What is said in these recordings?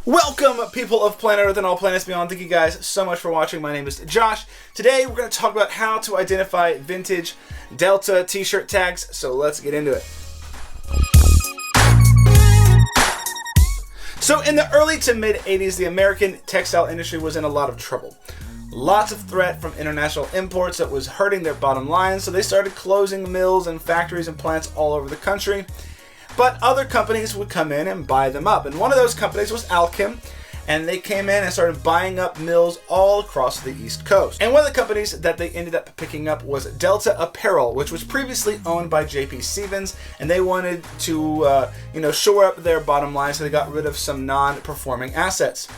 Welcome, people of planet Earth and all planets beyond. Thank you guys so much for watching. My name is Josh. Today we're going to talk about how to identify vintage Delta t-shirt tags, so let's get into it. So in the early to mid 80s, the American textile industry was in a lot of trouble. Lots of threat from international imports that was hurting their bottom line, so they started closing mills and factories and plants all over the country. But other companies would come in and buy them up. And one of those companies was Alchem, and they came in and started buying up mills all across the East Coast. And one of the companies that they ended up picking up was Delta Apparel, which was previously owned by J.P. Stevens, and they wanted to shore up their bottom line, so they got rid of some non-performing assets.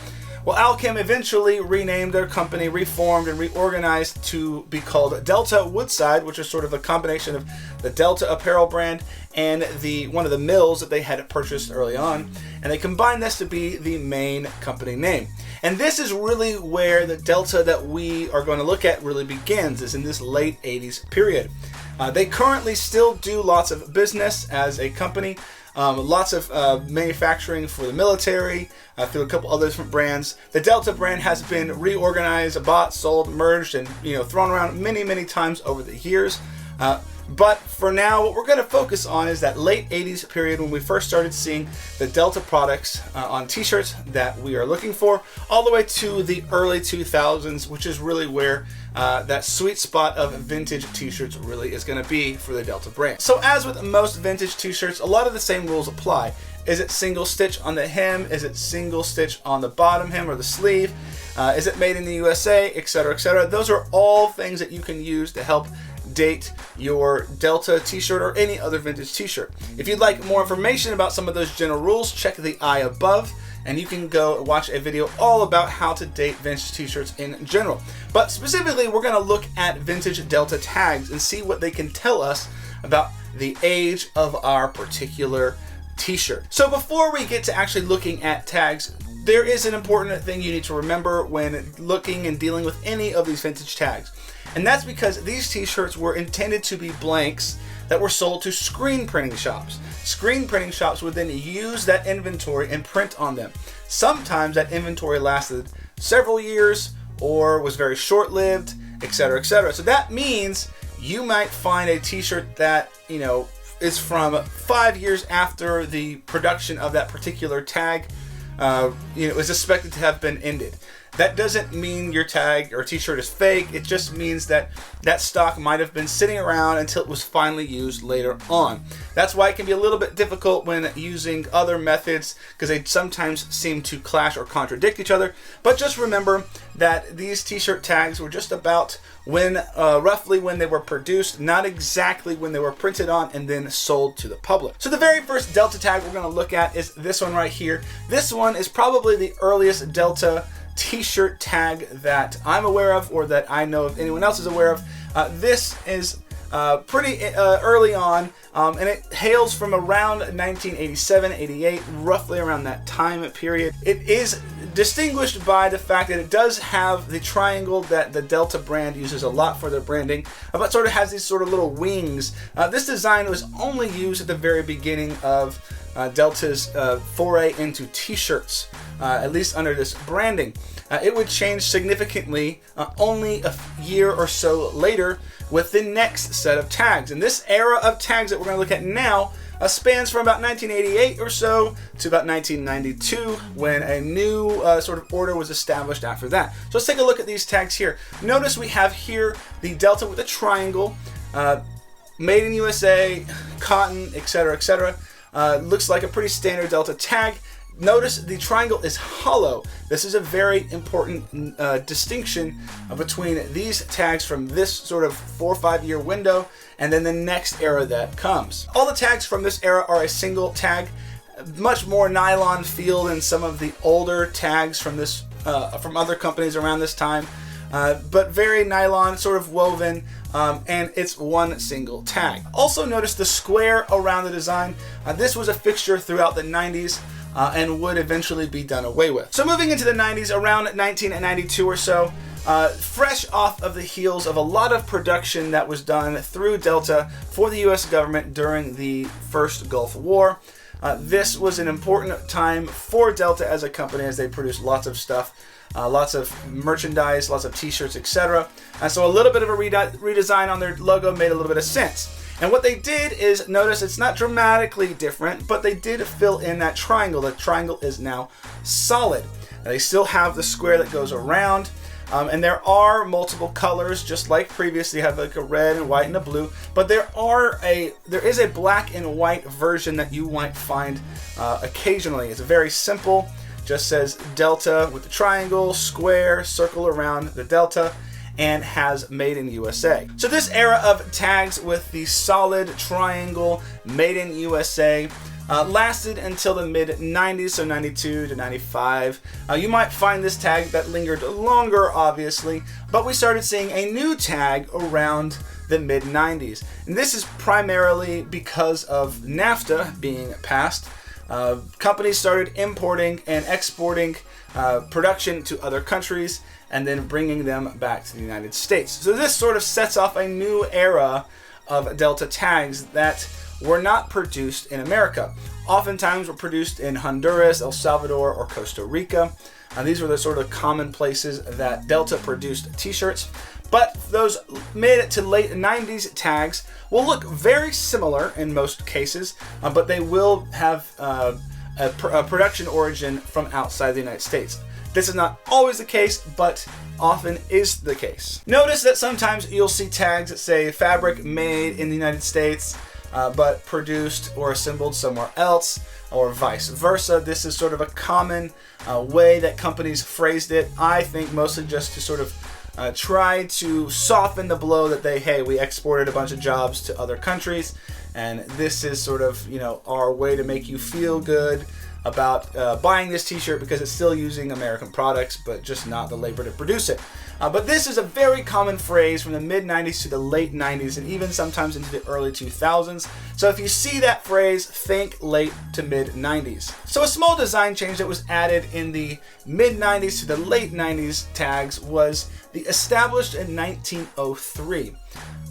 Well, Alchem eventually renamed their company, reformed and reorganized to be called Delta Woodside, which is sort of a combination of the Delta Apparel brand and one of the mills that they had purchased early on, and they combined this to be the main company name. And this is really where the Delta that we are going to look at really begins, is in this late 80s period. They currently still do lots of business as a company. Lots of manufacturing for the military through a couple other different brands. The Delta brand has been reorganized, bought, sold, merged, and thrown around many times over the years. But for now, what we're going to focus on is that late 80s period when we first started seeing the Delta products on t-shirts that we are looking for, all the way to the early 2000s, which is really where that sweet spot of vintage t-shirts really is going to be for the Delta brand. So as with most vintage t-shirts, a lot of the same rules apply. Is it single stitch on the hem? Is it single stitch on the bottom hem or the sleeve? Is it made in the USA, etc., etc.? Those are all things that you can use to help date your Delta t-shirt or any other vintage t-shirt. If you'd like more information about some of those general rules, check the eye above, and you can go watch a video all about how to date vintage t-shirts in general. But specifically, we're going to look at vintage Delta tags and see what they can tell us about the age of our particular t-shirt. So before we get to actually looking at tags, there is an important thing you need to remember when looking and dealing with any of these vintage tags. And that's because these t-shirts were intended to be blanks that were sold to screen printing shops. Screen printing shops would then use that inventory and print on them. Sometimes that inventory lasted several years or was very short-lived, etc., etc. So that means you might find a t-shirt that, is from 5 years after the production of that particular tag, is expected to have been ended. That doesn't mean your tag or t-shirt is fake. It just means that that stock might have been sitting around until it was finally used later on. That's why it can be a little bit difficult when using other methods, because they sometimes seem to clash or contradict each other. But just remember that these t-shirt tags were just about roughly when they were produced, not exactly when they were printed on and then sold to the public. So the very first Delta tag we're going to look at is this one right here. This one is probably the earliest Delta t-shirt tag that I'm aware of, or that I know if anyone else is aware of. This is pretty early on, and it hails from around 1987, 88, roughly around that time period. It is distinguished by the fact that it does have the triangle that the Delta brand uses a lot for their branding, but sort of has these sort of little wings. This design was only used at the very beginning of Delta's foray into t-shirts, at least under this branding. It would change significantly only a year or so later with the next set of tags. And this era of tags that we're going to look at now spans from about 1988 or so to about 1992, when a new sort of order was established after that. So let's take a look at these tags here. Notice we have here the Delta with a triangle, made in USA, cotton, etc., etc. Looks like a pretty standard Delta tag. Notice the triangle is hollow. This is a very important distinction between these tags from this sort of 4 or 5 year window and then the next era that comes. All the tags from this era are a single tag, much more nylon feel than some of the older tags from from other companies around this time, but very nylon, sort of woven, and it's one single tag. Also notice the square around the design. This was a fixture throughout the 90s. And would eventually be done away with. So moving into the 90s, around 1992 or so, fresh off of the heels of a lot of production that was done through Delta for the US government during the first Gulf War, This was an important time for Delta as a company, as they produced lots of stuff, lots of merchandise, lots of t-shirts, etc. So a little bit of a redesign on their logo made a little bit of sense. And what they did is, notice it's not dramatically different, but they did fill in that triangle. The triangle is now solid. They still have the square that goes around. And there are multiple colors, just like previously. You have like a red and white and a blue, but there is a black and white version that you might find occasionally. It's very simple, just says Delta with the triangle, square, circle around the Delta, and has made in USA. So this era of tags with the solid triangle made in USA lasted until the mid-90s, so 92 to 95. You might find this tag that lingered longer, obviously, but we started seeing a new tag around the mid-90s. And this is primarily because of NAFTA being passed. Companies started importing and exporting production to other countries and then bringing them back to the United States. So this sort of sets off a new era of Delta tags that were not produced in America. Oftentimes were produced in Honduras, El Salvador, or Costa Rica. These were the sort of common places that Delta produced t-shirts. But those mid to late 90s tags will look very similar in most cases, but they will have a production origin from outside the United States. This is not always the case, but often is the case. Notice that sometimes you'll see tags that say fabric made in the United States, but produced or assembled somewhere else, or vice versa. This is sort of a common way that companies phrased it. I think mostly just to sort of try to soften the blow that we exported a bunch of jobs to other countries, and this is sort of, our way to make you feel good about buying this t-shirt because it's still using American products, but just not the labor to produce it. But this is a very common phrase from the mid-90s to the late 90s, and even sometimes into the early 2000s. So if you see that phrase, think late to mid-90s. So a small design change that was added in the mid-90s to the late 90s tags was the established in 1903.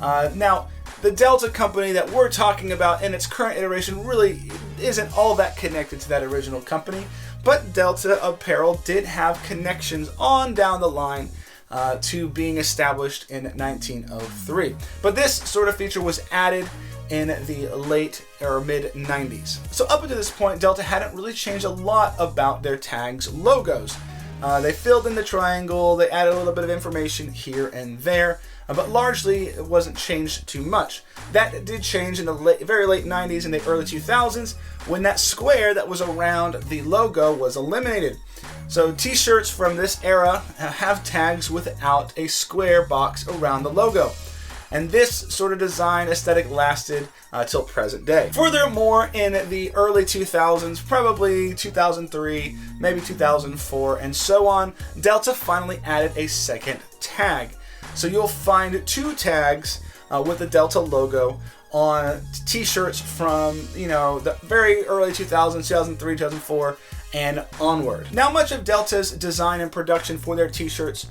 Now, the Delta company that we're talking about in its current iteration really isn't all that connected to that original company, but Delta Apparel did have connections on down the line to being established in 1903. But this sort of feature was added in the late or mid 90s. So up until this point, Delta hadn't really changed a lot about their tags logos. They filled in the triangle, they added a little bit of information here and there, but largely it wasn't changed too much. That did change in the very late 90s and the early 2000s when that square that was around the logo was eliminated. So t-shirts from this era have tags without a square box around the logo. And this sort of design aesthetic lasted till present day. Furthermore, in the early 2000s, probably 2003, maybe 2004, and so on, Delta finally added a second tag. So you'll find two tags with the Delta logo on t-shirts from, the very early 2000s, 2003, 2004, and onward. Now, much of Delta's design and production for their t-shirts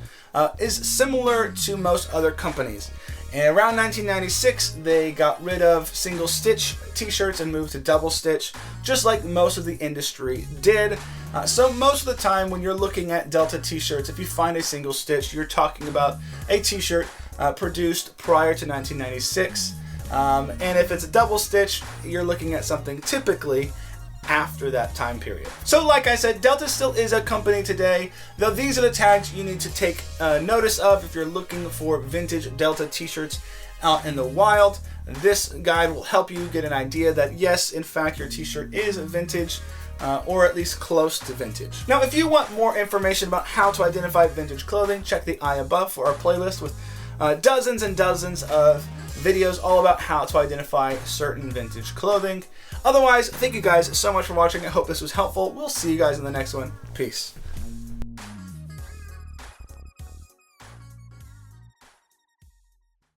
is similar to most other companies. And around 1996, they got rid of single stitch t-shirts and moved to double stitch, just like most of the industry did. So most of the time when you're looking at Delta t-shirts, if you find a single stitch, you're talking about a t-shirt produced prior to 1996. And if it's a double stitch, you're looking at something typically after that time period. So like I said, Delta still is a company today, though these are the tags you need to take notice of if you're looking for vintage Delta t-shirts out in the wild. This guide will help you get an idea that yes, in fact, your t-shirt is vintage, or at least close to vintage. Now, if you want more information about how to identify vintage clothing, check the eye above for our playlist with dozens and dozens of videos all about how to identify certain vintage clothing. Otherwise, thank you guys so much for watching. I hope this was helpful. We'll see you guys in the next one. Peace.